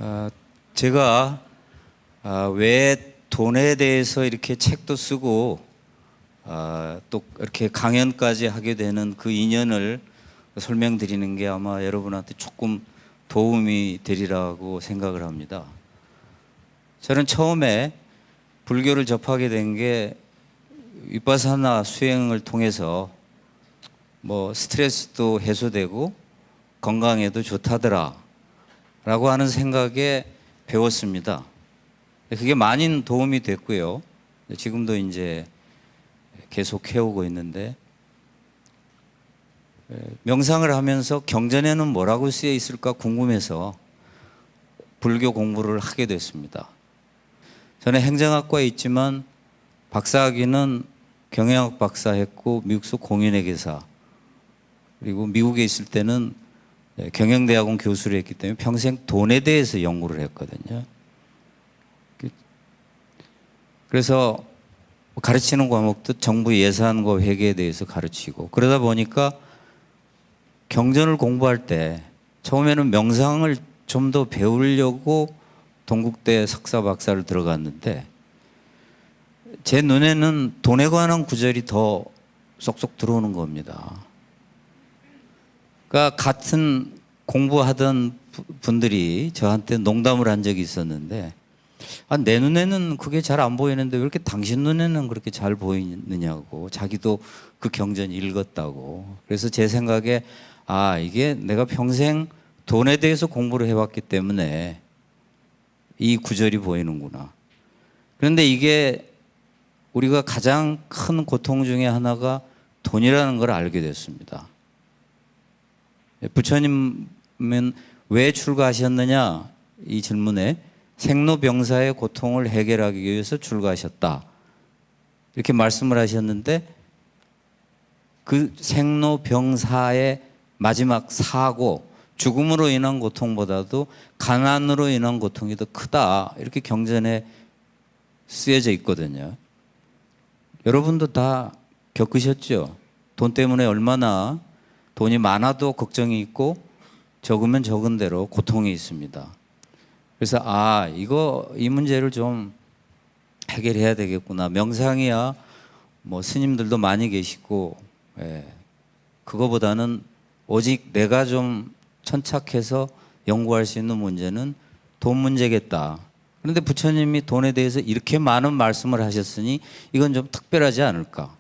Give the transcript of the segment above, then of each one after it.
어, 제가 왜 돈에 대해서 이렇게 책도 쓰고 또 이렇게 강연까지 하게 되는 그 인연을 설명드리는 게 아마 여러분한테 조금 도움이 되리라고 생각을 합니다. 저는 처음에 불교를 접하게 된 게 위파사나 수행을 통해서 뭐 스트레스도 해소되고 건강에도 좋다더라 라고 하는 생각에 배웠습니다. 그게 많은 도움이 됐고요. 지금도 이제 계속 해오고 있는데, 명상을 하면서 경전에는 뭐라고 쓰여 있을까 궁금해서 불교 공부를 하게 됐습니다. 저는 행정학과에 있지만 박사학위는 경영학 박사했고 미국서 공인회계사, 그리고 미국에 있을 때는 경영대학원 교수를 했기 때문에 평생 돈에 대해서 연구를 했거든요. 그래서 가르치는 과목도 정부 예산과 회계에 대해서 가르치고, 그러다 보니까 경전을 공부할 때 처음에는 명상을 좀 더 배우려고 동국대 석사 박사를 들어갔는데 제 눈에는 돈에 관한 구절이 더 쏙쏙 들어오는 겁니다. 그러니까 같은 공부하던 분들이 저한테 농담을 한 적이 있었는데, 내 눈에는 그게 잘 안 보이는데 왜 이렇게 당신 눈에는 그렇게 잘 보이느냐고, 자기도 그 경전 읽었다고. 그래서 제 생각에 이게 내가 평생 돈에 대해서 공부를 해왔기 때문에 이 구절이 보이는구나. 그런데 이게 우리가 가장 큰 고통 중에 하나가 돈이라는 걸 알게 됐습니다. 부처님은 왜 출가하셨느냐 이 질문에 생로병사의 고통을 해결하기 위해서 출가하셨다 이렇게 말씀을 하셨는데, 그 생로병사의 마지막 사고, 죽음으로 인한 고통보다도 가난으로 인한 고통이 더 크다 이렇게 경전에 쓰여져 있거든요. 여러분도 다 겪으셨죠? 돈 때문에 얼마나 돈이 많아도 걱정이 있고 적으면 적은 대로 고통이 있습니다. 그래서 이 문제를 좀 해결해야 되겠구나. 명상이야 뭐 스님들도 많이 계시고, 그거보다는 오직 내가 좀 천착해서 연구할 수 있는 문제는 돈 문제겠다. 그런데 부처님이 돈에 대해서 이렇게 많은 말씀을 하셨으니 이건 좀 특별하지 않을까,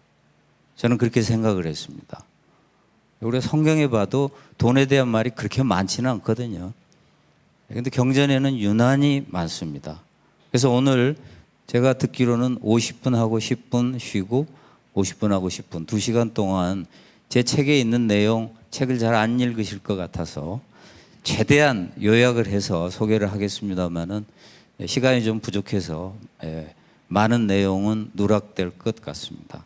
저는 그렇게 생각을 했습니다. 우리가 성경에 봐도 돈에 대한 말이 그렇게 많지는 않거든요. 그런데 경전에는 유난히 많습니다. 그래서 오늘 제가 듣기로는 50분 하고 10분 쉬고 50분 하고 10분 2시간 동안 제 책에 있는 내용, 책을 잘 안 읽으실 것 같아서 최대한 요약을 해서 소개를 하겠습니다마는 시간이 좀 부족해서 많은 내용은 누락될 것 같습니다.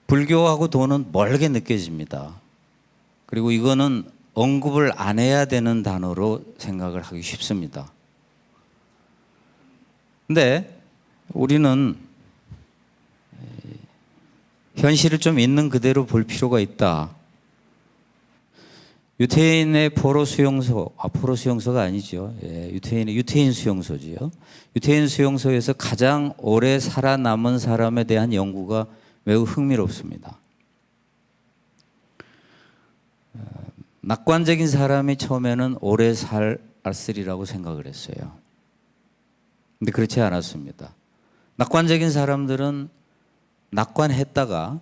불교하고 돈은 멀게 느껴집니다. 그리고 이거는 언급을 안 해야 되는 단어로 생각을 하기 쉽습니다. 근데 우리는 현실을 좀 있는 그대로 볼 필요가 있다. 유태인의 포로 수용소, 포로 수용소가 아니죠. 유태인 수용소지요. 유태인 수용소에서 가장 오래 살아남은 사람에 대한 연구가 매우 흥미롭습니다. 낙관적인 사람이 처음에는 오래 살았으리라고 생각을 했어요. 근데 그렇지 않았습니다. 낙관적인 사람들은 낙관했다가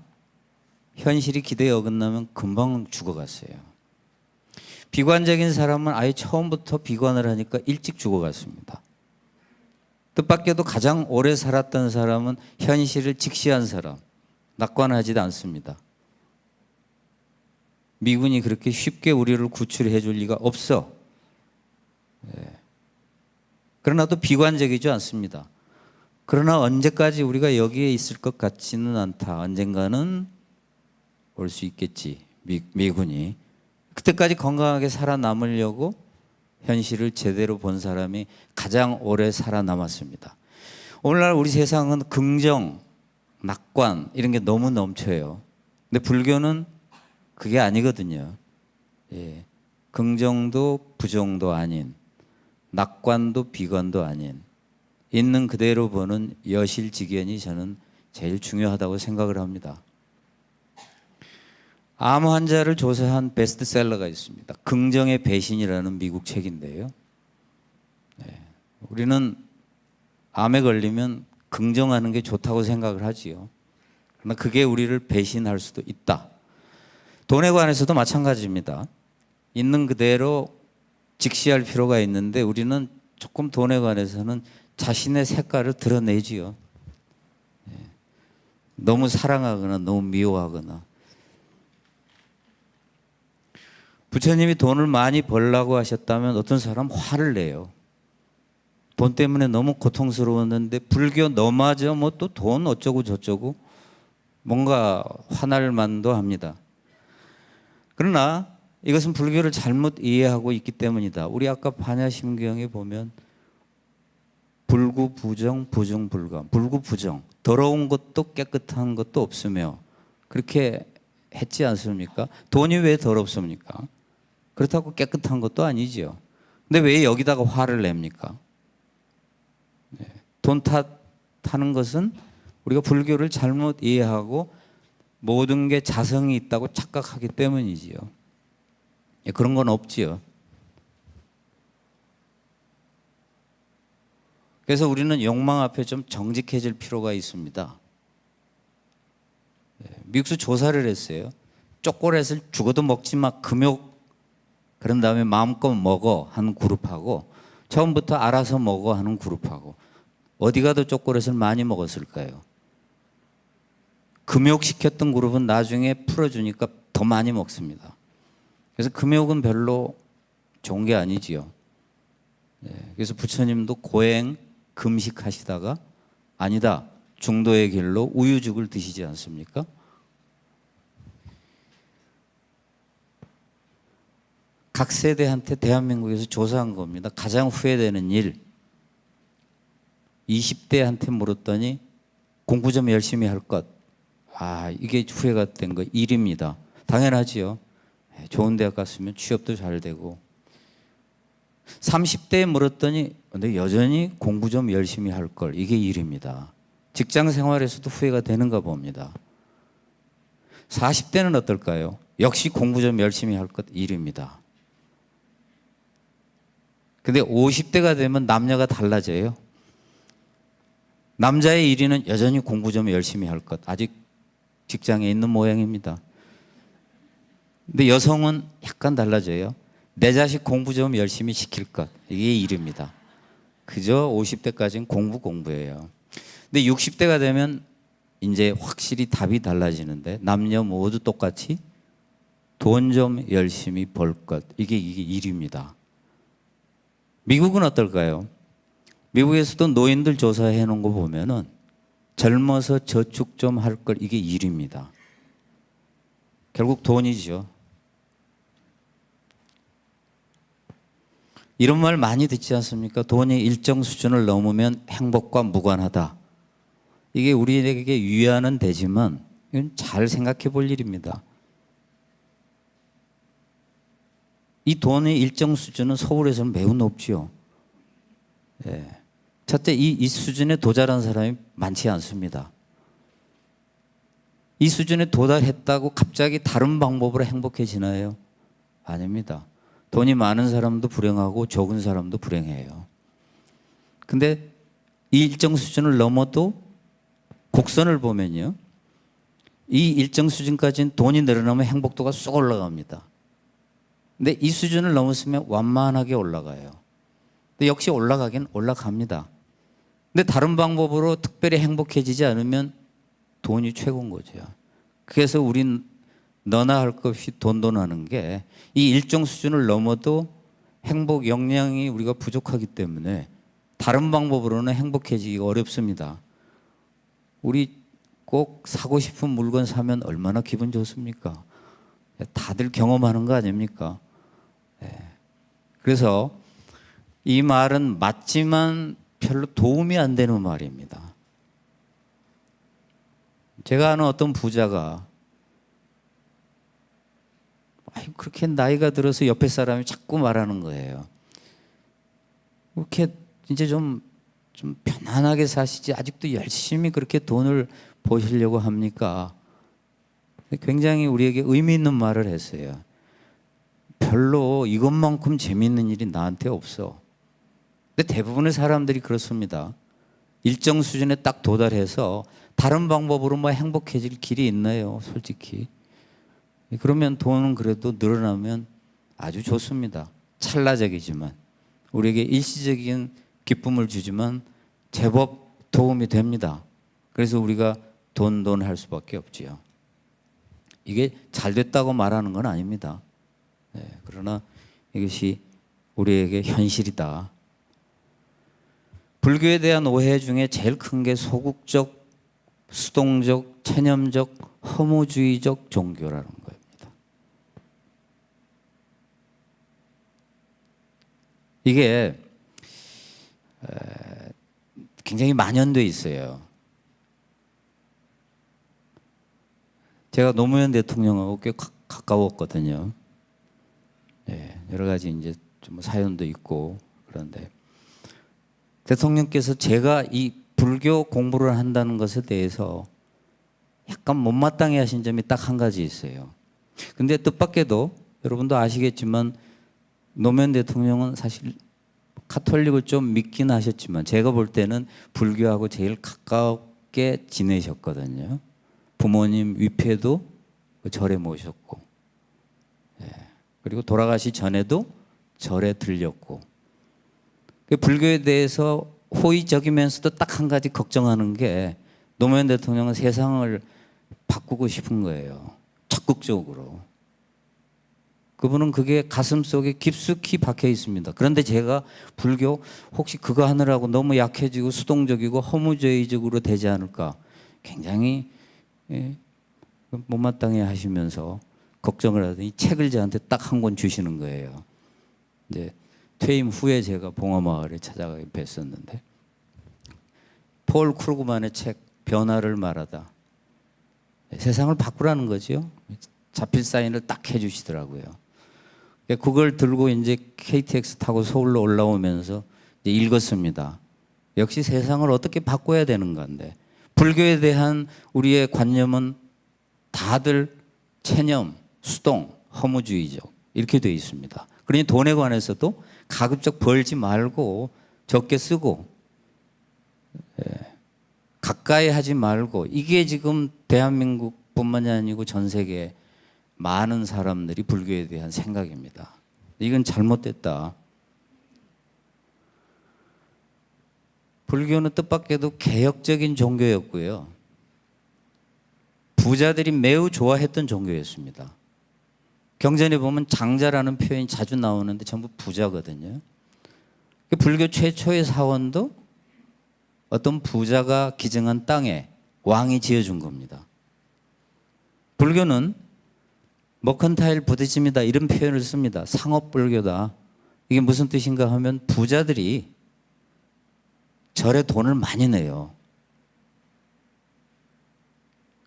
현실이 기대에 어긋나면 금방 죽어갔어요. 비관적인 사람은 아예 처음부터 비관을 하니까 일찍 죽어갔습니다. 뜻밖에도 가장 오래 살았던 사람은 현실을 직시한 사람, 낙관하지도 않습니다. 미군이 그렇게 쉽게 우리를 구출해 줄 리가 없어. 그러나 또 비관적이지 않습니다. 그러나 언제까지 우리가 여기에 있을 것 같지는 않다. 언젠가는 올 수 있겠지, 미군이. 그때까지 건강하게 살아남으려고 현실을 제대로 본 사람이 가장 오래 살아남았습니다. 오늘날 우리 세상은 긍정, 낙관 이런 게 너무 넘쳐요. 근데 불교는 그게 아니거든요. 긍정도 부정도 아닌, 낙관도 비관도 아닌, 있는 그대로 보는 여실직연이 저는 제일 중요하다고 생각을 합니다. 암 환자를 조사한 베스트셀러가 있습니다. 긍정의 배신이라는 미국 책인데요. 우리는 암에 걸리면 긍정하는 게 좋다고 생각을 하지요. 그러나 그게 우리를 배신할 수도 있다. 돈에 관해서도 마찬가지입니다. 있는 그대로 직시할 필요가 있는데 우리는 조금 돈에 관해서는 자신의 색깔을 드러내지요. 너무 사랑하거나 너무 미워하거나. 부처님이 돈을 많이 벌라고 하셨다면 어떤 사람 화를 내요. 돈 때문에 너무 고통스러웠는데 불교 너마저 뭐 또 돈 어쩌고 저쩌고 뭔가 화날 만도 합니다. 그러나 이것은 불교를 잘못 이해하고 있기 때문이다. 우리 아까 반야심경에 보면 불구부정, 부정불감, 불구부정, 더러운 것도 깨끗한 것도 없으며 그렇게 했지 않습니까? 돈이 왜 더럽습니까? 그렇다고 깨끗한 것도 아니지요. 근데 왜 여기다가 화를 냅니까? 돈 탓하는 것은 우리가 불교를 잘못 이해하고 모든 게 자성이 있다고 착각하기 때문이지요. 그런 건 없지요. 그래서 우리는 욕망 앞에 좀 정직해질 필요가 있습니다. 미국에서 조사를 했어요. 초콜릿을 죽어도 먹지 마, 금욕, 그런 다음에 마음껏 먹어 하는 그룹하고 처음부터 알아서 먹어 하는 그룹하고 어디 가도 초콜릿을 많이 먹었을까요? 금욕시켰던 그룹은 나중에 풀어주니까 더 많이 먹습니다. 그래서 금욕은 별로 좋은 게 아니지요. 그래서 부처님도 고행 금식하시다가 아니다, 중도의 길로 우유죽을 드시지 않습니까? 각 세대한테 대한민국에서 조사한 겁니다. 가장 후회되는 일. 20대한테 물었더니 공부 좀 열심히 할 것. 이게 후회가 된 거 일입니다. 당연하지요. 좋은 대학 갔으면 취업도 잘 되고. 30대에 물었더니 근데 여전히 공부 좀 열심히 할 걸. 이게 일입니다. 직장 생활에서도 후회가 되는가 봅니다. 40대는 어떨까요? 역시 공부 좀 열심히 할 것 일입니다. 근데 50대가 되면 남녀가 달라져요. 남자의 1위는 여전히 공부 좀 열심히 할 것. 아직 직장에 있는 모양입니다. 근데 여성은 약간 달라져요. 내 자식 공부 좀 열심히 시킬 것. 이게 1위입니다. 그저 50대까지는 공부예요. 근데 60대가 되면 이제 확실히 답이 달라지는데 남녀 모두 똑같이 돈 좀 열심히 벌 것. 이게 1위입니다. 미국은 어떨까요? 미국에서도 노인들 조사해 놓은 거 보면은 젊어서 저축 좀 할 걸 이게 1위입니다. 결국 돈이죠. 이런 말 많이 듣지 않습니까? 돈이 일정 수준을 넘으면 행복과 무관하다. 이게 우리에게 위안은 되지만 이건 잘 생각해 볼 일입니다. 이 돈의 일정 수준은 서울에서는 매우 높지요. 첫째, 이 수준에 도달한 사람이 많지 않습니다. 이 수준에 도달했다고 갑자기 다른 방법으로 행복해지나요? 아닙니다. 돈이 많은 사람도 불행하고 적은 사람도 불행해요. 근데 이 일정 수준을 넘어도 곡선을 보면요. 이 일정 수준까지는 돈이 늘어나면 행복도가 쏙 올라갑니다. 근데 이 수준을 넘었으면 완만하게 올라가요. 근데 역시 올라가긴 올라갑니다. 근데 다른 방법으로 특별히 행복해지지 않으면 돈이 최고인 거죠. 그래서 우린 너나 할 것 없이 돈하는 게 이 일정 수준을 넘어도 행복 역량이 우리가 부족하기 때문에 다른 방법으로는 행복해지기가 어렵습니다. 우리 꼭 사고 싶은 물건 사면 얼마나 기분 좋습니까? 다들 경험하는 거 아닙니까? 그래서 이 말은 맞지만 별로 도움이 안 되는 말입니다. 제가 아는 어떤 부자가 아유, 그렇게 나이가 들어서 옆에 사람이 자꾸 말하는 거예요. 그렇게 이제 좀 편안하게 사시지 아직도 열심히 그렇게 돈을 버시려고 합니까? 굉장히 우리에게 의미 있는 말을 했어요. 별로 이것만큼 재미있는 일이 나한테 없어. 근데 대부분의 사람들이 그렇습니다. 일정 수준에 딱 도달해서 다른 방법으로 뭐 행복해질 길이 있나요? 솔직히. 그러면 돈은 그래도 늘어나면 아주 좋습니다. 찰나적이지만 우리에게 일시적인 기쁨을 주지만 제법 도움이 됩니다. 그래서 우리가 돈 할 수밖에 없지요. 이게 잘 됐다고 말하는 건 아닙니다. 네, 그러나 이것이 우리에게 현실이다. 불교에 대한 오해 중에 제일 큰 게 소극적, 수동적, 체념적, 허무주의적 종교라는 겁니다. 이게 굉장히 만연돼 있어요. 제가 노무현 대통령하고 꽤 가까웠거든요. 네, 여러 가지 이제 좀 사연도 있고 그런데 대통령께서 제가 이 불교 공부를 한다는 것에 대해서 약간 못마땅해 하신 점이 딱 한 가지 있어요. 근데 뜻밖에도 여러분도 아시겠지만 노무현 대통령은 사실 카톨릭을 좀 믿긴 하셨지만 제가 볼 때는 불교하고 제일 가깝게 지내셨거든요. 부모님 위패도 절에 모셨고, 그리고 돌아가시 전에도 절에 들렸고, 불교에 대해서 호의적이면서도 딱 한 가지 걱정하는 게 노무현 대통령은 세상을 바꾸고 싶은 거예요. 적극적으로. 그분은 그게 가슴 속에 깊숙이 박혀 있습니다. 그런데 제가 불교 혹시 그거 하느라고 너무 약해지고 수동적이고 허무주의적으로 되지 않을까 굉장히 못마땅해 하시면서 걱정을 하더니 책을 저한테 딱 한 권 주시는 거예요. 이제 퇴임 후에 제가 봉화마을에 찾아가 뵀었는데 폴 크루그만의 책 변화를 말하다. 세상을 바꾸라는 거죠. 자필 사인을 딱 해주시더라고요. 그걸 들고 이제 KTX 타고 서울로 올라오면서 이제 읽었습니다. 역시 세상을 어떻게 바꿔야 되는 건데 불교에 대한 우리의 관념은 다들 체념, 수동, 허무주의적 이렇게 되어 있습니다. 그러니 돈에 관해서도 가급적 벌지 말고 적게 쓰고 가까이 하지 말고 이게 지금 대한민국뿐만이 아니고 전 세계 많은 사람들이 불교에 대한 생각입니다. 이건 잘못됐다. 불교는 뜻밖에도 개혁적인 종교였고요. 부자들이 매우 좋아했던 종교였습니다. 경전에 보면 장자라는 표현이 자주 나오는데 전부 부자거든요. 불교 최초의 사원도 어떤 부자가 기증한 땅에 왕이 지어준 겁니다. 불교는 머컨타일 부디즘이다 이런 표현을 씁니다. 상업불교다. 이게 무슨 뜻인가 하면 부자들이 절에 돈을 많이 내요.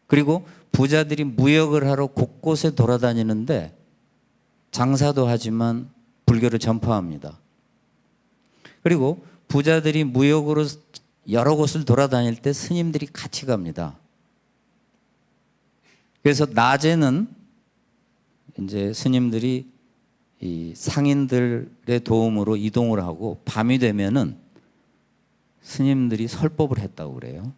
그리고 부자들이 무역을 하러 곳곳에 돌아다니는데 장사도 하지만 불교를 전파합니다. 그리고 부자들이 무역으로 여러 곳을 돌아다닐 때 스님들이 같이 갑니다. 그래서 낮에는 이제 스님들이 이 상인들의 도움으로 이동을 하고 밤이 되면은 스님들이 설법을 했다고 그래요.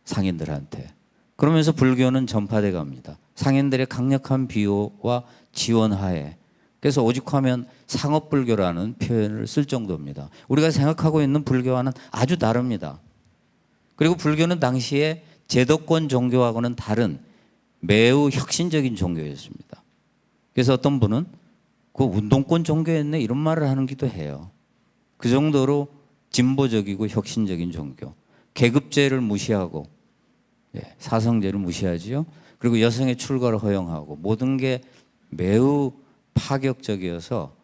상인들한테. 그러면서 불교는 전파돼 갑니다. 상인들의 강력한 비호와 지원하에. 그래서 오죽하면 상업불교라는 표현을 쓸 정도입니다. 우리가 생각하고 있는 불교와는 아주 다릅니다. 그리고 불교는 당시에 제도권 종교하고는 다른 매우 혁신적인 종교였습니다. 그래서 어떤 분은 그 운동권 종교였네 이런 말을 하기도 해요. 그 정도로 진보적이고 혁신적인 종교. 계급제를 무시하고 사성제를 무시하지요. 그리고 여성의 출가를 허용하고 모든 게 매우 파격적이어서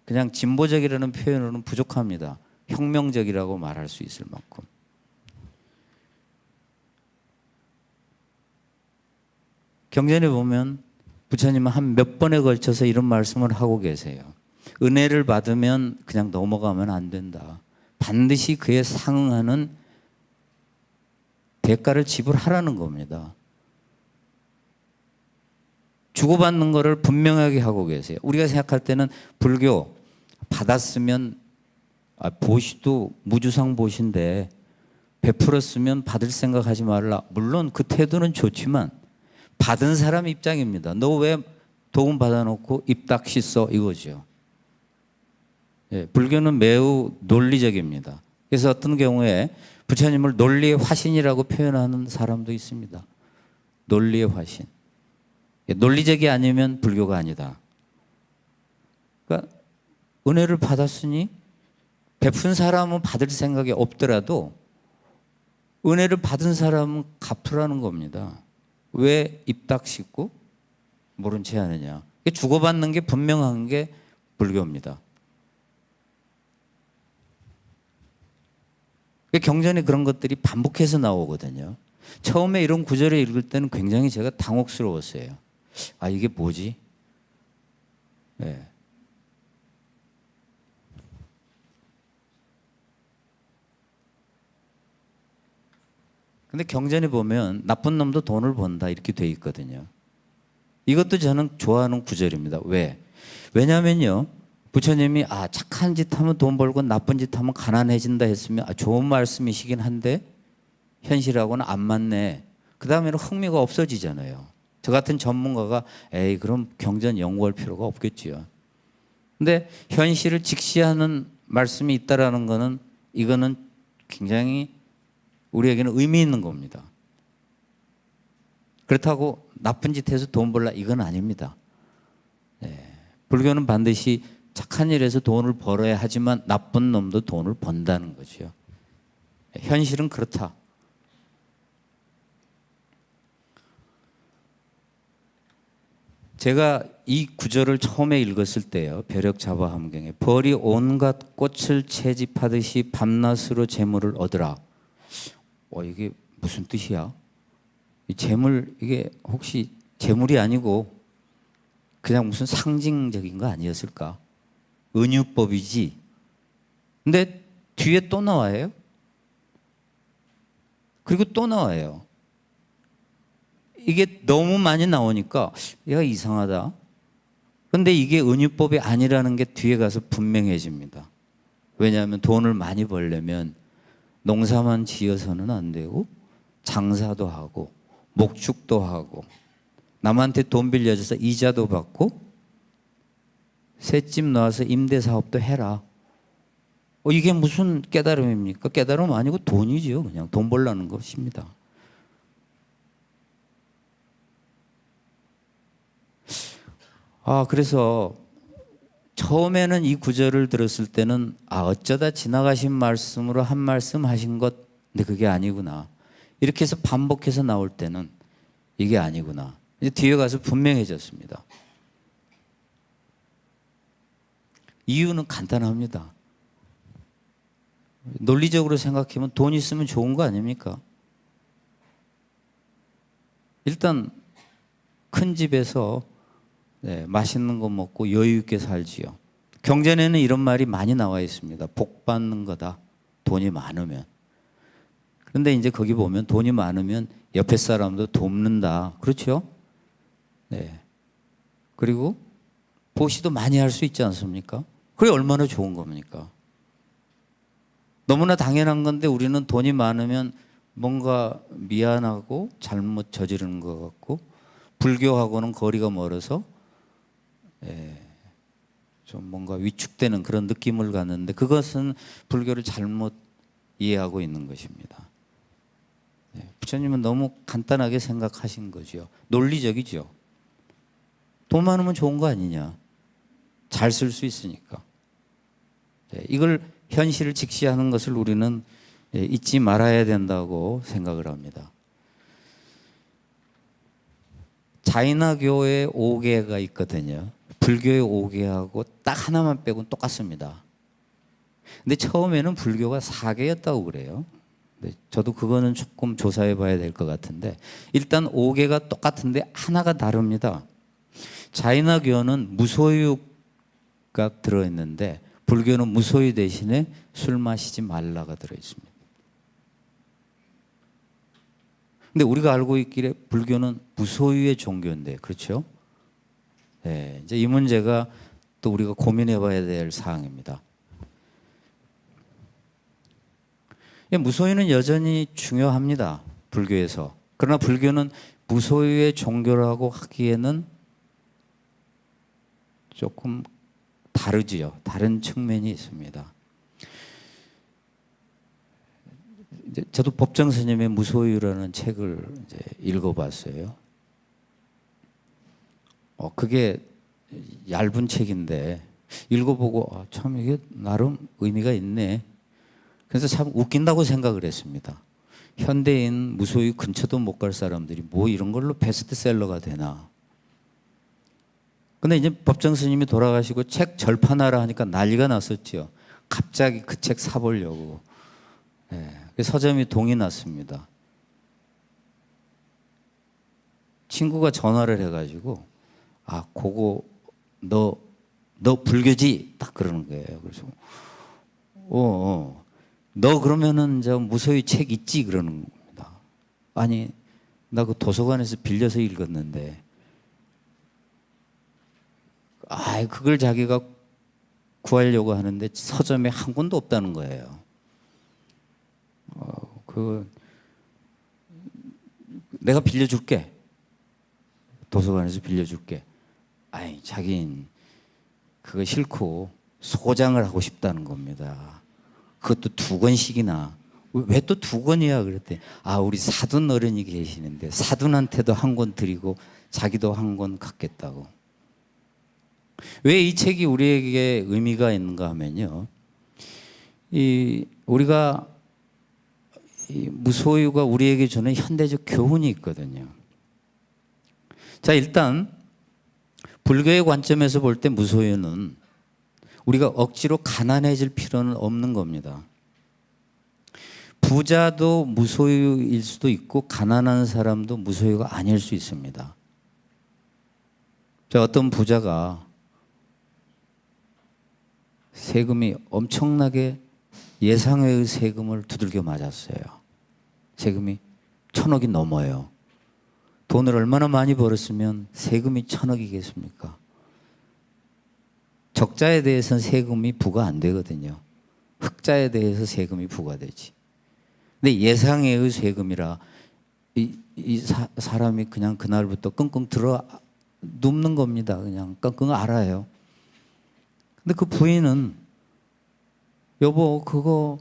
그냥 진보적이라는 표현으로는 부족합니다. 혁명적이라고 말할 수 있을 만큼. 경전에 보면 부처님은 한 몇 번에 걸쳐서 이런 말씀을 하고 계세요. 은혜를 받으면 그냥 넘어가면 안 된다. 반드시 그에 상응하는 대가를 지불하라는 겁니다. 주고받는 거를 분명하게 하고 계세요. 우리가 생각할 때는 불교 받았으면 보시도 무주상 보시인데 베풀었으면 받을 생각하지 말라. 물론 그 태도는 좋지만 받은 사람 입장입니다. 너 왜 도움 받아놓고 입 딱 씻어 이거죠. 예, 불교는 매우 논리적입니다. 그래서 어떤 경우에 부처님을 논리의 화신이라고 표현하는 사람도 있습니다. 논리의 화신. 논리적이 아니면 불교가 아니다. 그러니까 은혜를 받았으니 베푼 사람은 받을 생각이 없더라도 은혜를 받은 사람은 갚으라는 겁니다. 왜 입 딱 씻고 모른 체 하느냐. 주고받는 게 분명한 게 불교입니다. 경전에 그런 것들이 반복해서 나오거든요. 처음에 이런 구절을 읽을 때는 굉장히 제가 당혹스러웠어요. 아, 이게 뭐지? 네. 근데 경전에 보면 나쁜 놈도 돈을 번다 이렇게 돼 있거든요. 이것도 저는 좋아하는 구절입니다. 왜? 왜냐면요. 부처님이 착한 짓 하면 돈 벌고 나쁜 짓 하면 가난해진다 했으면 좋은 말씀이시긴 한데 현실하고는 안 맞네. 그 다음에는 흥미가 없어지잖아요. 저 같은 전문가가 그럼 경전 연구할 필요가 없겠지요. 근데 현실을 직시하는 말씀이 있다라는 거는 이거는 굉장히 우리에게는 의미 있는 겁니다. 그렇다고 나쁜 짓 해서 돈 벌라 이건 아닙니다. 불교는 반드시 착한 일에서 돈을 벌어야 하지만 나쁜 놈도 돈을 번다는 거죠. 현실은 그렇다. 제가 이 구절을 처음에 읽었을 때요. 벼력자바함경에 벌이 온갖 꽃을 채집하듯이 밤낮으로 재물을 얻으라. 이게 무슨 뜻이야? 이 재물 이게 혹시 재물이 아니고 그냥 무슨 상징적인 거 아니었을까? 은유법이지. 근데 뒤에 또 나와요. 그리고 또 나와요. 이게 너무 많이 나오니까 얘가 이상하다. 그런데 이게 은유법이 아니라는 게 뒤에 가서 분명해집니다. 왜냐하면 돈을 많이 벌려면 농사만 지어서는 안 되고 장사도 하고 목축도 하고 남한테 돈 빌려줘서 이자도 받고 셋집 나와서 임대사업도 해라. 이게 무슨 깨달음입니까? 깨달음 아니고 돈이죠. 그냥 돈 벌라는 것입니다. 그래서 처음에는 이 구절을 들었을 때는 어쩌다 지나가신 말씀으로 한 말씀 하신 것, 근데 그게 아니구나. 이렇게 해서 반복해서 나올 때는 이게 아니구나. 이제 뒤에 가서 분명해졌습니다. 이유는 간단합니다. 논리적으로 생각하면 돈 있으면 좋은 거 아닙니까? 일단 큰 집에서 맛있는 거 먹고 여유 있게 살지요. 경전에는 이런 말이 많이 나와 있습니다. 복 받는 거다. 돈이 많으면. 그런데 이제 거기 보면 돈이 많으면 옆에 사람도 돕는다. 그렇죠? 네. 그리고 보시도 많이 할 수 있지 않습니까? 그게 얼마나 좋은 겁니까? 너무나 당연한 건데 우리는 돈이 많으면 뭔가 미안하고 잘못 저지르는 것 같고 불교하고는 거리가 멀어서 좀 뭔가 위축되는 그런 느낌을 갖는데 그것은 불교를 잘못 이해하고 있는 것입니다. 부처님은 너무 간단하게 생각하신 거죠. 논리적이죠. 돈 많으면 좋은 거 아니냐. 잘 쓸 수 있으니까. 이걸 현실을 직시하는 것을 우리는 잊지 말아야 된다고 생각을 합니다. 자이나교의 5개가 있거든요. 불교의 5개하고 딱 하나만 빼고는 똑같습니다. 근데 처음에는 불교가 4개였다고 그래요. 저도 그거는 조금 조사해 봐야 될 것 같은데 일단 5개가 똑같은데 하나가 다릅니다. 자이나교는 무소유가 들어있는데 불교는 무소유 대신에 술 마시지 말라가 들어있습니다. 근데 우리가 알고 있기에 불교는 무소유의 종교인데, 그렇죠? 네, 이제 이 문제가 또 우리가 고민해 봐야 될 사항입니다. 무소유는 여전히 중요합니다, 불교에서. 그러나 불교는 무소유의 종교라고 하기에는 조금 다르지요. 다른 측면이 있습니다. 이제 저도 법정 스님의 무소유라는 책을 이제 읽어봤어요. 그게 얇은 책인데 읽어보고 참 이게 나름 의미가 있네. 그래서 참 웃긴다고 생각을 했습니다. 현대인 무소유 근처도 못 갈 사람들이 뭐 이런 걸로 베스트셀러가 되나. 근데 이제 법정 스님이 돌아가시고 책 절판하라 하니까 난리가 났었죠. 갑자기 그 책 사보려고. 서점이 동이 났습니다. 친구가 전화를 해가지고 그거 너 불교지? 딱 그러는 거예요. 그래서 너 그러면은 저 무소유 책 있지? 그러는 겁니다. 아니 나 그 도서관에서 빌려서 읽었는데 그걸 자기가 구하려고 하는데 서점에 한 권도 없다는 거예요. 내가 빌려줄게. 도서관에서 빌려줄게. 자긴 그거 싫고 소장을 하고 싶다는 겁니다. 그것도 2권씩이나. 왜 또 2권이야? 그랬더니 우리 사돈 어른이 계시는데 사돈한테도 한 권 드리고 자기도 한 권 갖겠다고. 왜 이 책이 우리에게 의미가 있는가 하면요, 우리가 이 무소유가 우리에게 주는 현대적 교훈이 있거든요. 자, 일단 불교의 관점에서 볼 때 무소유는 우리가 억지로 가난해질 필요는 없는 겁니다. 부자도 무소유일 수도 있고 가난한 사람도 무소유가 아닐 수 있습니다. 자, 어떤 부자가 세금이 엄청나게 예상외의 세금을 두들겨 맞았어요. 세금이 1,000억이 넘어요. 돈을 얼마나 많이 벌었으면 세금이 1,000억이겠습니까? 적자에 대해서는 세금이 부과 안 되거든요. 흑자에 대해서 세금이 부과되지. 근데 예상외의 세금이라 사람이 그냥 그날부터 끙끙 눕는 겁니다. 그냥 끙끙 앓아요. 근데 그 부인은 여보 그거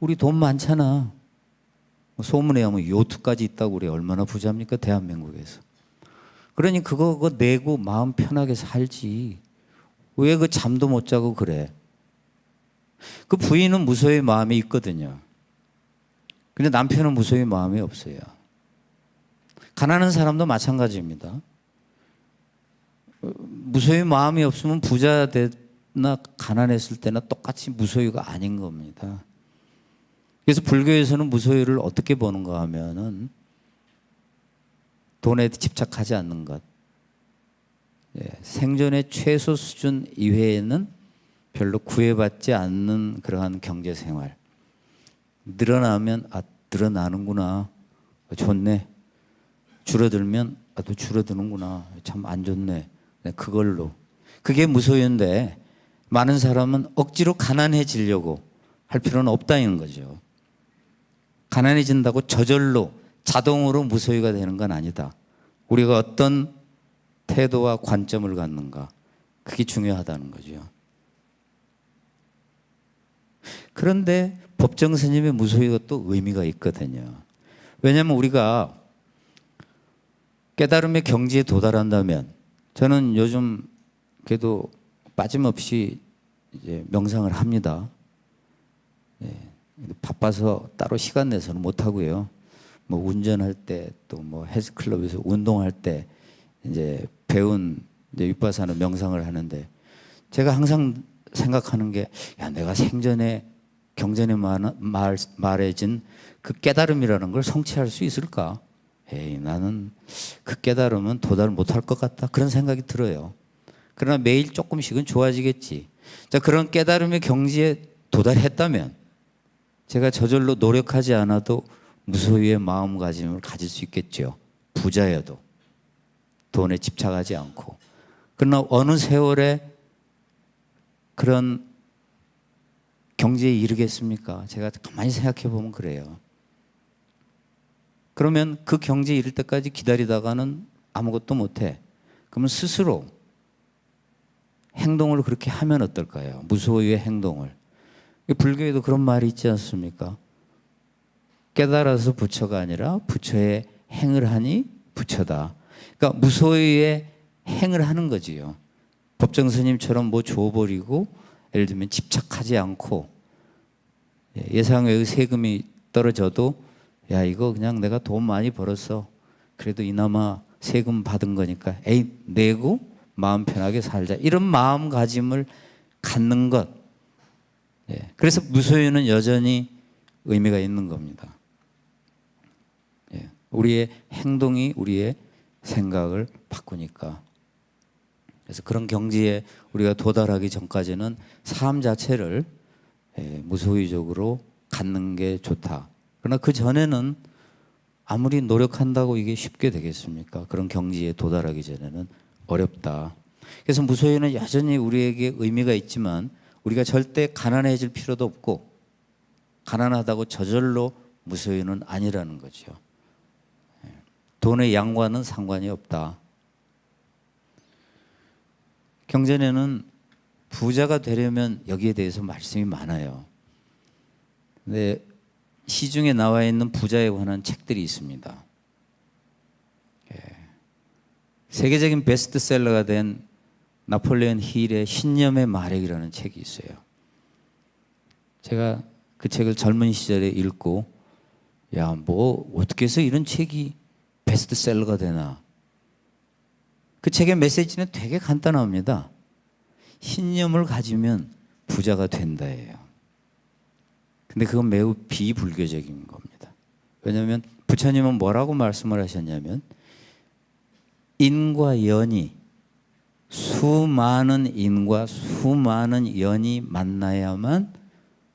우리 돈 많잖아. 소문에 하면 요트까지 있다고 그래. 얼마나 부자입니까 대한민국에서. 그러니 그거 내고 마음 편하게 살지. 왜 그 잠도 못 자고 그래. 그 부인은 무소유의 마음이 있거든요. 근데 남편은 무소유의 마음이 없어요. 가난한 사람도 마찬가지입니다. 무소유의 마음이 없으면 부자 나 가난했을 때나 똑같이 무소유가 아닌 겁니다. 그래서 불교에서는 무소유를 어떻게 보는가 하면은 돈에 집착하지 않는 것, 생존의 최소 수준 이외에는 별로 구애받지 않는 그러한 경제생활. 늘어나면 늘어나는구나, 좋네. 줄어들면 또 줄어드는구나, 참 안 좋네. 그걸로. 그게 무소유인데 많은 사람은 억지로 가난해지려고 할 필요는 없다는 거죠. 가난해진다고 저절로 자동으로 무소유가 되는 건 아니다. 우리가 어떤 태도와 관점을 갖는가, 그게 중요하다는 거죠. 그런데 법정 스님의 무소유가 또 의미가 있거든요. 왜냐하면 우리가 깨달음의 경지에 도달한다면, 저는 요즘 그래도 빠짐없이 이제 명상을 합니다. 바빠서 따로 시간 내서는 못 하고요. 뭐 운전할 때 또 뭐 헬스클럽에서 운동할 때 이제 배운 이제 윗바사는 명상을 하는데, 제가 항상 생각하는 게, 내가 생전에 경전에 말해진 그 깨달음이라는 걸 성취할 수 있을까? 에이, 나는 그 깨달으면 도달 못할 것 같다. 그런 생각이 들어요. 그러나 매일 조금씩은 좋아지겠지. 자, 그런 깨달음의 경지에 도달했다면 제가 저절로 노력하지 않아도 무소유의 마음가짐을 가질 수 있겠죠. 부자여도 돈에 집착하지 않고. 그러나 어느 세월에 그런 경지에 이르겠습니까? 제가 가만히 생각해 보면 그래요. 그러면 그 경지에 이를 때까지 기다리다가는 아무것도 못해. 그러면 스스로 행동을 그렇게 하면 어떨까요? 무소유의 행동을. 불교에도 그런 말이 있지 않습니까? 깨달아서 부처가 아니라 부처의 행을 하니 부처다. 그러니까 무소유의 행을 하는 거지요. 법정 스님처럼 뭐 줘버리고 예를 들면 집착하지 않고 예상외의 세금이 떨어져도 야 이거 그냥 내가 돈 많이 벌었어. 그래도 이나마 세금 받은 거니까 에이 내고 마음 편하게 살자. 이런 마음가짐을 갖는 것. 그래서 무소유는 여전히 의미가 있는 겁니다. 우리의 행동이 우리의 생각을 바꾸니까. 그래서 그런 경지에 우리가 도달하기 전까지는 삶 자체를 무소유적으로 갖는 게 좋다. 그러나 그 전에는 아무리 노력한다고 이게 쉽게 되겠습니까? 그런 경지에 도달하기 전에는 어렵다. 그래서 무소유는 여전히 우리에게 의미가 있지만 우리가 절대 가난해질 필요도 없고 가난하다고 저절로 무소유는 아니라는 거죠. 돈의 양과는 상관이 없다. 경전에는 부자가 되려면 여기에 대해서 말씀이 많아요. 근데 시중에 나와 있는 부자에 관한 책들이 있습니다. 세계적인 베스트셀러가 된 나폴레온 힐의 신념의 마력이라는 책이 있어요. 제가 그 책을 젊은 시절에 읽고 야, 뭐 어떻게 해서 이런 책이 베스트셀러가 되나. 그 책의 메시지는 되게 간단합니다. 신념을 가지면 부자가 된다예요. 근데 그건 매우 비불교적인 겁니다. 왜냐하면 부처님은 뭐라고 말씀을 하셨냐면 인과 연이 수많은 인과 수많은 연이 만나야만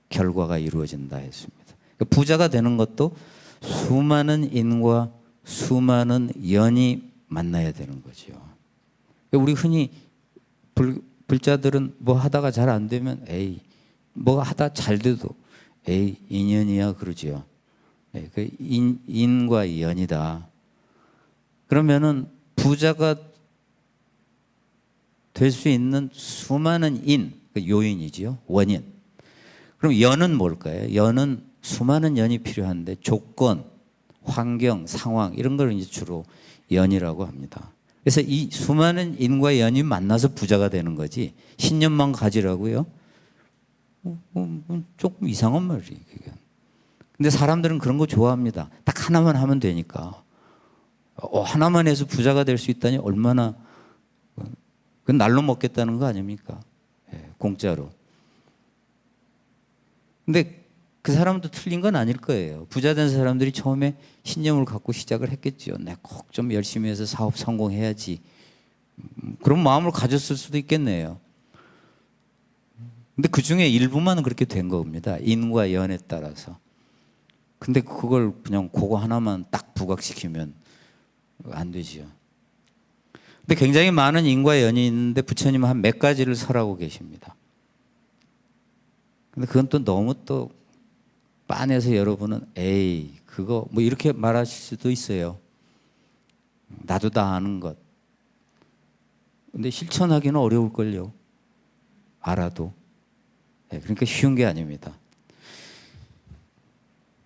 결과가 이루어진다 했습니다. 그러니까 부자가 되는 것도 수많은 인과 수많은 연이 만나야 되는 거죠. 우리 흔히 불자들은 뭐 하다가 잘 안 되면 에이 뭐 하다 잘 돼도 에이 인연이야 그러지요. 그 인과 연이다. 그러면은 부자가 될 수 있는 수많은 그 요인이지요. 원인. 그럼 연은 뭘까요? 연은 수많은 연이 필요한데 조건, 환경, 상황 이런 걸 이제 주로 연이라고 합니다. 그래서 이 수많은 인과 연이 만나서 부자가 되는 거지 신념만 가지라고요? 조금 이상한 말이에요. 근데 사람들은 그런 거 좋아합니다. 딱 하나만 하면 되니까. 하나만 해서 부자가 될 수 있다니 얼마나 그건 날로 먹겠다는 거 아닙니까? 공짜로. 근데 그 사람도 틀린 건 아닐 거예요. 부자 된 사람들이 처음에 신념을 갖고 시작을 했겠죠. 내가 꼭 좀 열심히 해서 사업 성공해야지. 그런 마음을 가졌을 수도 있겠네요. 근데 그 중에 일부만은 그렇게 된 겁니다. 인과 연에 따라서. 근데 그걸 그냥 그거 하나만 딱 부각시키면 안 되지요. 근데 굉장히 많은 인과 연이 있는데 부처님은 한 몇 가지를 설하고 계십니다. 근데 그건 또 너무 또 빤해서 여러분은 에이 그거 뭐 이렇게 말하실 수도 있어요. 나도 다 아는 것. 근데 실천하기는 어려울걸요. 알아도. 그러니까 쉬운 게 아닙니다.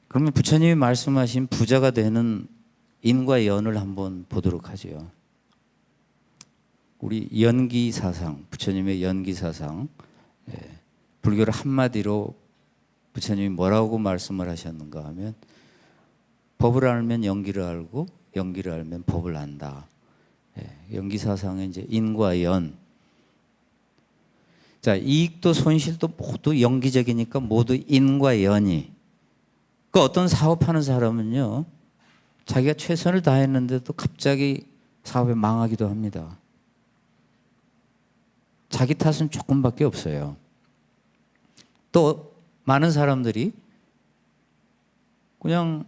그러면 부처님이 말씀하신 부자가 되는 인과 연을 한번 보도록 하죠. 우리 연기사상, 부처님의 연기사상, 불교를 한마디로 부처님이 뭐라고 말씀을 하셨는가 하면 법을 알면 연기를 알고 연기를 알면 법을 안다. 연기사상의 이제 인과 연. 자, 이익도 손실도 모두 연기적이니까 모두 인과 연이. 그 어떤 사업하는 사람은요, 자기가 최선을 다했는데도 갑자기 사업이 망하기도 합니다. 자기 탓은 조금밖에 없어요. 또 많은 사람들이 그냥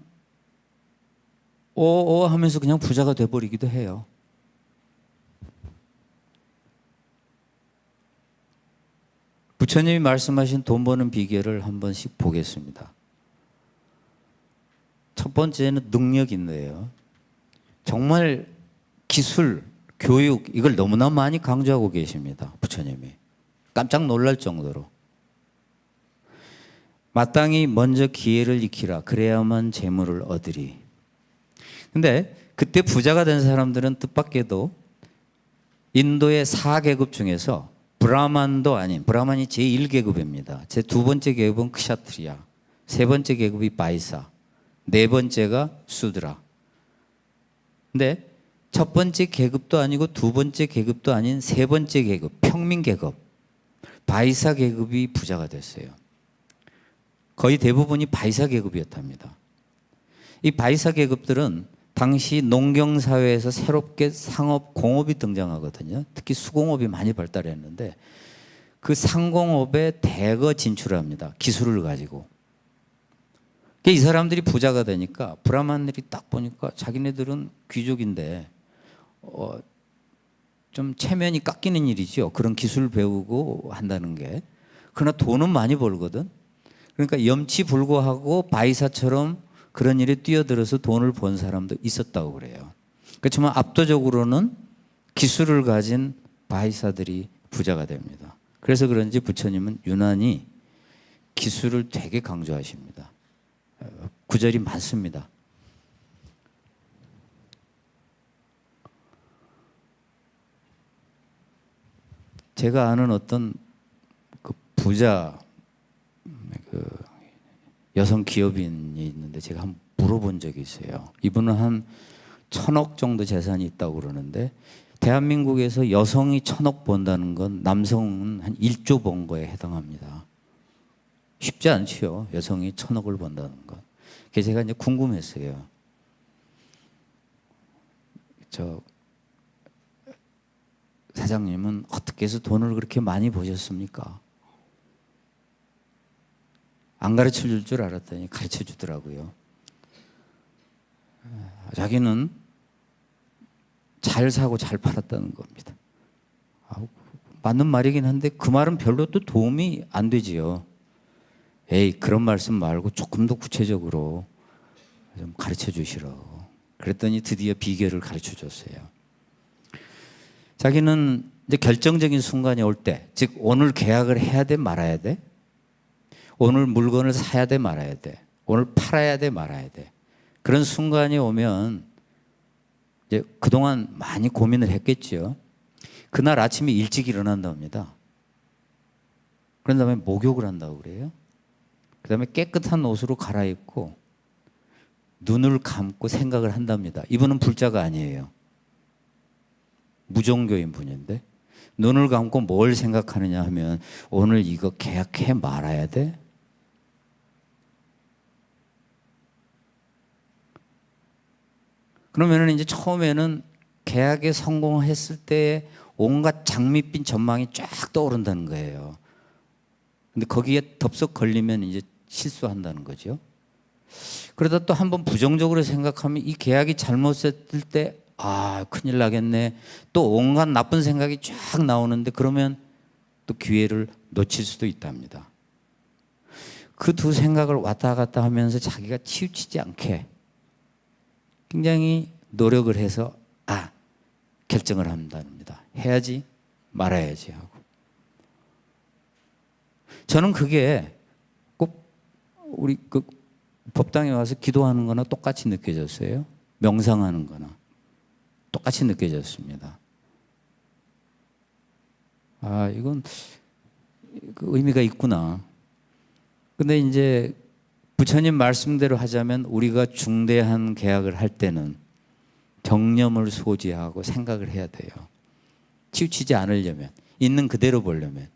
오오 하면서 그냥 부자가 돼버리기도 해요. 부처님이 말씀하신 돈 버는 비결을 한 번씩 보겠습니다. 첫 번째는 능력인데요. 정말 기술, 교육 이걸 너무나 많이 강조하고 계십니다. 부처님이. 깜짝 놀랄 정도로. 마땅히 먼저 기회를 익히라. 그래야만 재물을 얻으리. 근데 그때 부자가 된 사람들은 뜻밖에도 인도의 4계급 중에서 브라만도 아닌, 브라만이 제1계급입니다. 제 두 번째 계급은 크샤트리아, 세 번째 계급이 바이사, 네 번째가 수드라. 근데 첫 번째 계급도 아니고 두 번째 계급도 아닌 세 번째 계급, 평민 계급, 바이사 계급이 부자가 됐어요. 거의 대부분이 바이사 계급이었답니다. 이 바이사 계급들은 당시 농경사회에서 새롭게 상업, 공업이 등장하거든요. 특히 수공업이 많이 발달했는데 그 상공업에 대거 진출합니다. 기술을 가지고. 이 사람들이 부자가 되니까 브라만들이 딱 보니까 자기네들은 귀족인데 좀 체면이 깎이는 일이죠. 그런 기술 배우고 한다는 게. 그러나 돈은 많이 벌거든. 그러니까 염치불고하고 바이사처럼 그런 일에 뛰어들어서 돈을 번 사람도 있었다고 그래요. 그렇지만 압도적으로는 기술을 가진 바이사들이 부자가 됩니다. 그래서 그런지 부처님은 유난히 기술을 되게 강조하십니다. 구절이 많습니다. 제가 아는 어떤 그 부자 그 여성 기업인이 있는데 제가 한번 물어본 적이 있어요. 이분은 한 1,000억 정도 재산이 있다고 그러는데 대한민국에서 여성이 1,000억 번다는 건 남성은 한 1조 번 거에 해당합니다. 쉽지 않지요. 여성이 1,000억을 번다는 건. 그래서 제가 이제 궁금했어요. 사장님은 어떻게 해서 돈을 그렇게 많이 버셨습니까? 안 가르쳐 줄 줄 알았더니 가르쳐 주더라고요. 자기는 잘 사고 잘 팔았다는 겁니다. 맞는 말이긴 한데 그 말은 별로 또 도움이 안 되지요. 에이, 그런 말씀 말고 조금 더 구체적으로 좀 가르쳐 주시라고. 그랬더니 드디어 비결을 가르쳐 줬어요. 자기는 이제 결정적인 순간이 올 때, 즉 오늘 계약을 해야 돼 말아야 돼? 오늘 물건을 사야 돼 말아야 돼? 오늘 팔아야 돼 말아야 돼? 그런 순간이 오면 이제 그동안 많이 고민을 했겠죠. 그날 아침에 일찍 일어난답니다. 그런 다음에 목욕을 한다고 그래요. 그 다음에 깨끗한 옷으로 갈아입고 눈을 감고 생각을 한답니다. 이분은 불자가 아니에요. 무종교인 분인데 눈을 감고 뭘 생각하느냐 하면 오늘 이거 계약해 말아야 돼? 그러면은 이제 처음에는 계약에 성공했을 때 온갖 장밋빛 전망이 쫙 떠오른다는 거예요. 근데 거기에 덥석 걸리면 이제 실수한다는 거죠. 그러다 또 한번 부정적으로 생각하면 이 계약이 잘못됐을 때 큰일 나겠네. 또 온갖 나쁜 생각이 쫙 나오는데 그러면 또 기회를 놓칠 수도 있답니다. 그 두 생각을 왔다 갔다 하면서 자기가 치우치지 않게 굉장히 노력을 해서 결정을 한답니다. 해야지 말아야지 하고. 저는 그게 꼭 우리 그 법당에 와서 기도하는 거나 똑같이 느껴졌어요. 명상하는 거나 똑같이 느껴졌습니다. 이건 그 의미가 있구나. 근데 이제 부처님 말씀대로 하자면 우리가 중대한 계약을 할 때는 정념을 소지하고 생각을 해야 돼요. 치우치지 않으려면, 있는 그대로 보려면.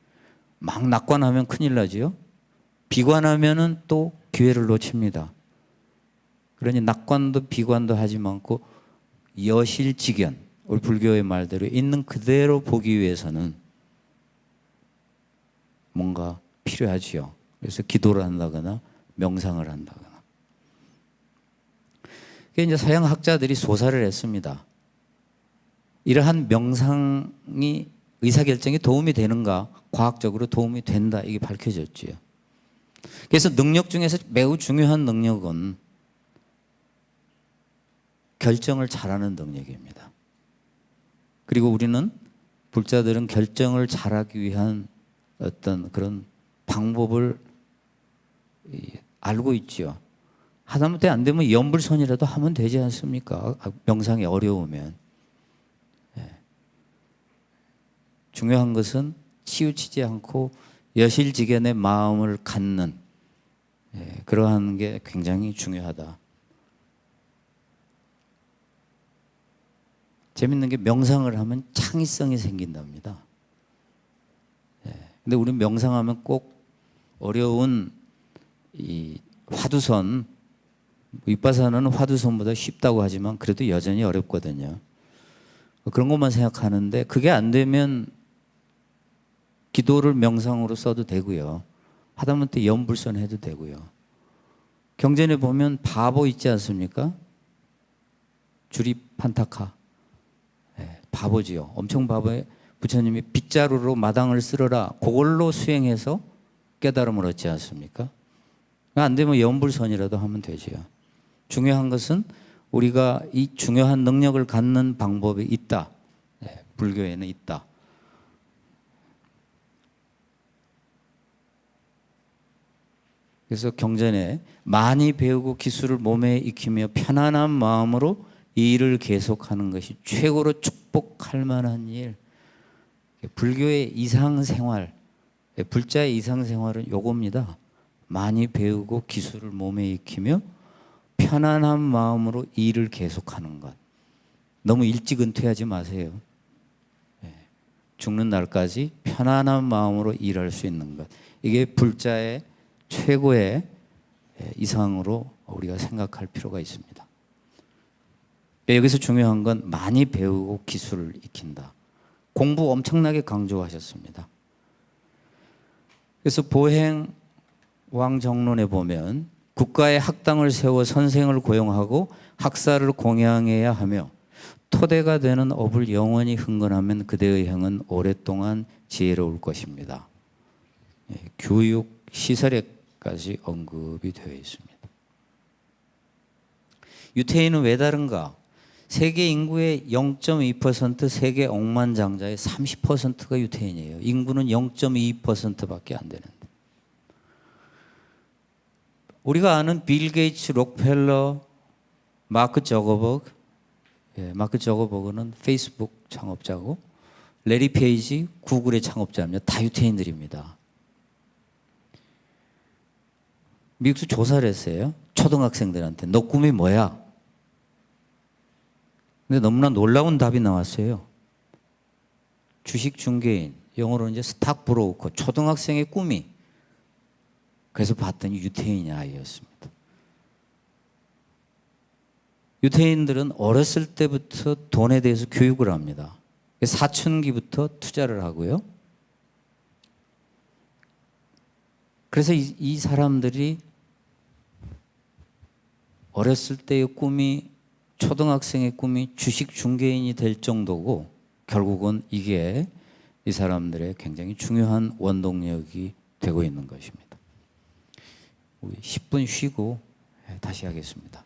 막 낙관하면 큰일 나지요. 비관하면은 또 기회를 놓칩니다. 그러니 낙관도 비관도 하지 않고 여실직연, 우리 불교의 말대로 있는 그대로 보기 위해서는 뭔가 필요하지요. 그래서 기도를 한다거나 명상을 한다거나. 그게 이제 서양 학자들이 조사를 했습니다. 이러한 명상이 의사결정에 도움이 되는가, 과학적으로 도움이 된다, 이게 밝혀졌지요. 그래서 능력 중에서 매우 중요한 능력은 결정을 잘하는 능력입니다. 그리고 우리는 불자들은 결정을 잘하기 위한 어떤 그런 방법을 알고 있죠. 하다못해 안 되면 연불선이라도 하면 되지 않습니까? 명상이 어려우면. 중요한 것은 치우치지 않고 여실직연의 마음을 갖는 그러한 게 굉장히 중요하다. 재밌는 게 명상을 하면 창의성이 생긴답니다. 근데 우리 명상하면 꼭 어려운 이 화두선, 윗바사는 화두선보다 쉽다고 하지만 그래도 여전히 어렵거든요. 그런 것만 생각하는데 그게 안 되면 기도를 명상으로 써도 되고요. 하다못해 연불선 해도 되고요. 경전에 보면 바보 있지 않습니까? 주립판타카. 바보지요. 엄청 바보에 부처님이 빗자루로 마당을 쓸어라. 그걸로 수행해서 깨달음을 얻지 않습니까? 안 되면 연불선이라도 하면 되지요. 중요한 것은 우리가 이 중요한 능력을 갖는 방법이 있다. 불교에는 있다. 그래서 경전에 많이 배우고 기술을 몸에 익히며 편안한 마음으로 이 일을 계속하는 것이 최고로 축복할 만한 일. 불교의 이상생활, 불자의 이상생활은 요겁니다. 많이 배우고 기술을 몸에 익히며 편안한 마음으로 이 일을 계속하는 것. 너무 일찍 은퇴하지 마세요. 죽는 날까지 편안한 마음으로 일할 수 있는 것. 이게 불자의 최고의 이상으로 우리가 생각할 필요가 있습니다. 여기서 중요한 건 많이 배우고 기술을 익힌다. 공부 엄청나게 강조하셨습니다. 그래서 보행 왕정론에 보면 국가의 학당을 세워 선생을 고용하고 학사를 공양해야 하며 토대가 되는 업을 영원히 흥건하면 그대의 행은 오랫동안 지혜로울 것입니다. 교육 시설에까지 언급이 되어 있습니다. 유태인은 왜 다른가? 세계 인구의 0.2%, 세계 억만장자의 30%가 유태인이에요. 인구는 0.2%밖에 안 되는데. 우리가 아는 빌 게이츠, 록펠러, 마크 저거버그, 마크 저거버그는 페이스북 창업자고, 레리 페이지 구글의 창업자입니다. 다 유태인들입니다. 미국에서 조사를 했어요. 초등학생들한테 너 꿈이 뭐야? 근데 너무나 놀라운 답이 나왔어요. 주식 중개인, 영어로 이제 스탁 브로커, 초등학생의 꿈이. 그래서 봤더니 유태인의 아이였습니다. 유태인들은 어렸을 때부터 돈에 대해서 교육을 합니다. 사춘기부터 투자를 하고요. 그래서 이 사람들이 어렸을 때의 꿈이, 초등학생의 꿈이 주식 중개인이 될 정도고, 결국은 이게 이 사람들의 굉장히 중요한 원동력이 되고 있는 것입니다. 우리 10분 쉬고 다시 하겠습니다.